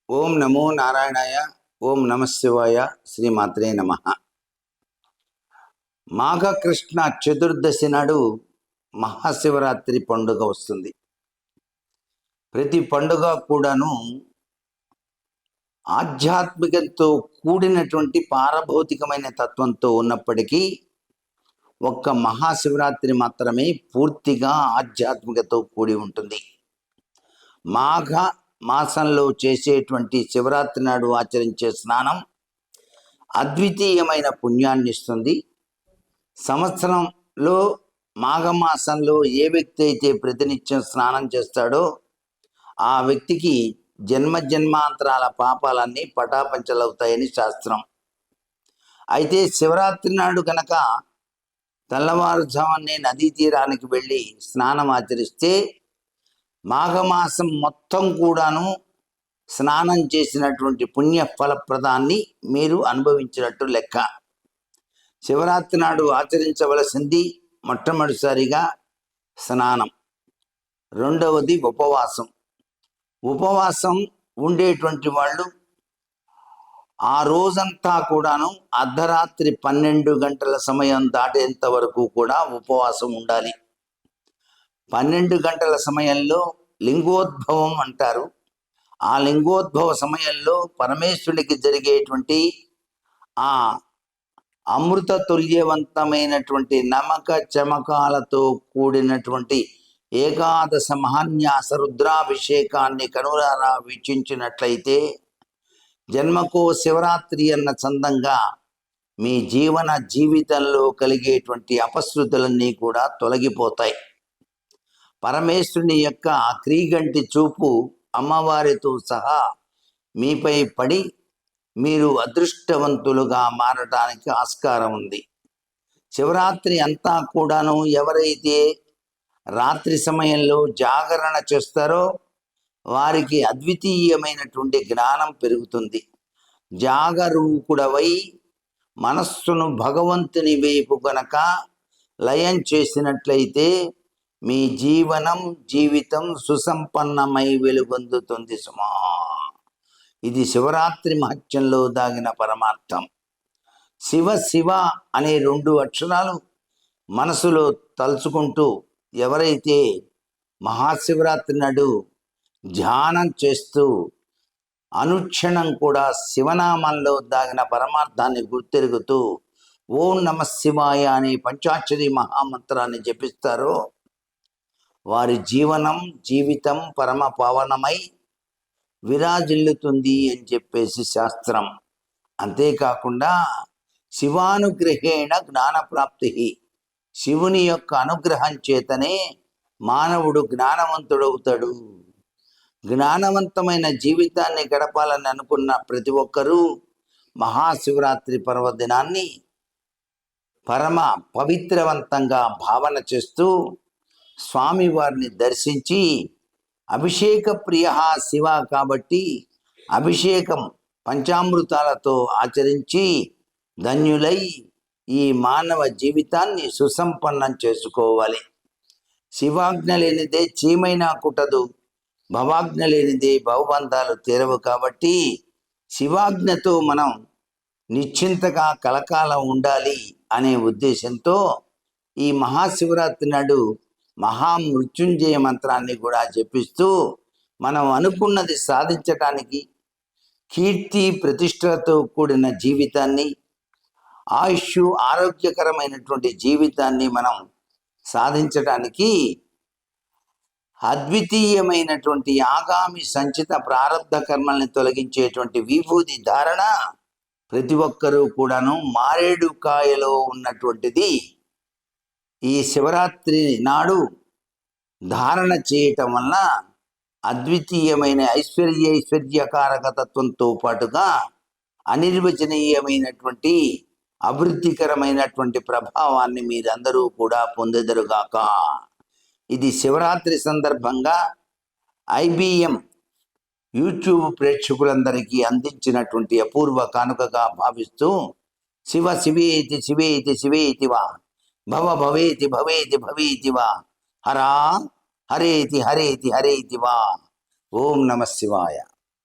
ఓం నమో నారాయణాయ. ఓం నమశివాయ. శ్రీమాత్రే నమ. మాఘకృష్ణ చతుర్దశి నాడు మహాశివరాత్రి పండుగ వస్తుంది. ప్రతి పండుగ కూడాను ఆధ్యాత్మికంతో కూడినటువంటి పారభౌతికమైన తత్వంతో ఉన్నప్పటికీ ఒక్క మహాశివరాత్రి మాత్రమే పూర్తిగా ఆధ్యాత్మికతో కూడి ఉంటుంది. మాఘ మాసంలో చేసేటువంటి శివరాత్రి నాడు ఆచరించే స్నానం అద్వితీయమైన పుణ్యాన్ని ఇస్తుంది. సంవత్సరంలో మాఘమాసంలో ఏ వ్యక్తి అయితే ప్రతినిత్యం స్నానం చేస్తాడో ఆ వ్యక్తికి జన్మజన్మాంతరాల పాపాలన్నీ పటాపంచలవుతాయని శాస్త్రం. అయితే శివరాత్రి నాడు గనక తెల్లవారుజామునే నదీ తీరానికి వెళ్ళి స్నానం ఆచరిస్తే మాఘమాసం మొత్తం కూడాను స్నానం చేసినటువంటి పుణ్య ఫలప్రదాన్ని మీరు అనుభవించినట్టు లెక్క. శివరాత్రి నాడు ఆచరించవలసింది మొట్టమొదటిసారిగా స్నానం, రెండవది ఉపవాసం. ఉపవాసం ఉండేటువంటి వాళ్ళు ఆ రోజంతా కూడాను అర్ధరాత్రి 12 గంటల సమయం దాటేంత వరకు కూడా ఉపవాసం ఉండాలి. 12 గంటల సమయంలో లింగోద్భవం అంటారు. ఆ లింగోద్భవ సమయంలో పరమేశ్వరునికి జరిగేటువంటి ఆ అమృత తుల్యవంతమైనటువంటి నమక చమకాలతో కూడినటువంటి ఏకాదశ మహాన్యాస రుద్రాభిషేకాన్ని కనులారా వీక్షించినట్లయితే జన్మకో శివరాత్రి అన్న చందంగా మీ జీవితంలో కలిగేటువంటి అపశృతులన్నీ కూడా తొలగిపోతాయి. పరమేశ్వరుని యొక్క క్రీగంటి చూపు అమ్మవారితో సహా మీపై పడి మీరు అదృష్టవంతులుగా మారటానికి ఆస్కారం ఉంది. శివరాత్రి అంతా కూడాను ఎవరైతే రాత్రి సమయంలో జాగరణ చేస్తారో వారికి అద్వితీయమైనటువంటి జ్ఞానం పెరుగుతుంది. జాగరూకుడవై మనస్సును భగవంతుని వైపు గనక లయం చేసినట్లయితే మీ జీవితం సుసంపన్నమై వెలుగొందుతుంది సుమా. ఇది శివరాత్రి మహత్యంలో దాగిన పరమార్థం. శివ శివ అనే 2 అక్షరాలు మనసులో తలుచుకుంటూ ఎవరైతే మహాశివరాత్రి నాడు ధ్యానం చేస్తూ అనుక్షణం కూడా శివనామంలో దాగిన పరమార్థాన్ని గుర్తెరుగుతూ ఓం నమ శివాయ అనే పంచాక్షరి మహామంత్రాన్ని జపిస్తారో వారి జీవితం పరమ పావనమై విరాజిల్లుతుంది అని చెప్పేసి శాస్త్రం. అంతేకాకుండా శివానుగ్రహేణ జ్ఞానప్రాప్తి, శివుని యొక్క అనుగ్రహం చేతనే మానవుడు జ్ఞానవంతుడవుతాడు. జ్ఞానవంతమైన జీవితాన్ని గడపాలని అనుకున్న ప్రతి ఒక్కరూ మహాశివరాత్రి పర్వదినాన్ని పరమ పవిత్రవంతంగా భావన చేస్తూ స్వామివారిని దర్శించి అభిషేక ప్రియ శివ కాబట్టి అభిషేకం పంచామృతాలతో ఆచరించి ధన్యులై ఈ మానవ జీవితాన్ని సుసంపన్నం చేసుకోవాలి. శివాజ్ఞ లేనిదే చీమైనా కుట్టదు, భవాజ్ఞ లేనిదే భవబంధాలు తీరవు. కాబట్టి శివాజ్ఞతో మనం నిశ్చింతగా కలకాలం ఉండాలి అనే ఉద్దేశంతో ఈ మహాశివరాత్రి నాడు మహామృత్యుంజయ మంత్రాన్ని కూడా జపిస్తూ మనం అనుకున్నది సాధించటానికి, కీర్తి ప్రతిష్టలతో కూడిన జీవితాన్ని, ఆయుష్ ఆరోగ్యకరమైనటువంటి జీవితాన్ని మనం సాధించటానికి అద్వితీయమైనటువంటి ఆగామి సంచిత ప్రారంధ కర్మల్ని తొలగించేటువంటి విభూతి ధారణ ప్రతి ఒక్కరూ కూడాను మారేడు కాయలో ఉన్నటువంటిది ఈ శివరాత్రి నాడు ధారణ చేయటం వల్ల అద్వితీయమైన ఐశ్వర్యకారకతత్వంతో పాటుగా అనిర్వచనీయమైనటువంటి అభివృద్ధికరమైనటువంటి ప్రభావాన్ని మీరందరూ కూడా పొందెదరుగాక. ఇది శివరాత్రి సందర్భంగా IBM యూట్యూబ్ ప్రేక్షకులందరికీ అందించినటువంటి అపూర్వ కానుకగా భావిస్తూ శివ శివేతి శివేతి శివేతి వా భవ భవేతి భవేతి భవేతి వా హరా హరేతి హరేతి హరేతి వా. ఓం నమ శివాయ.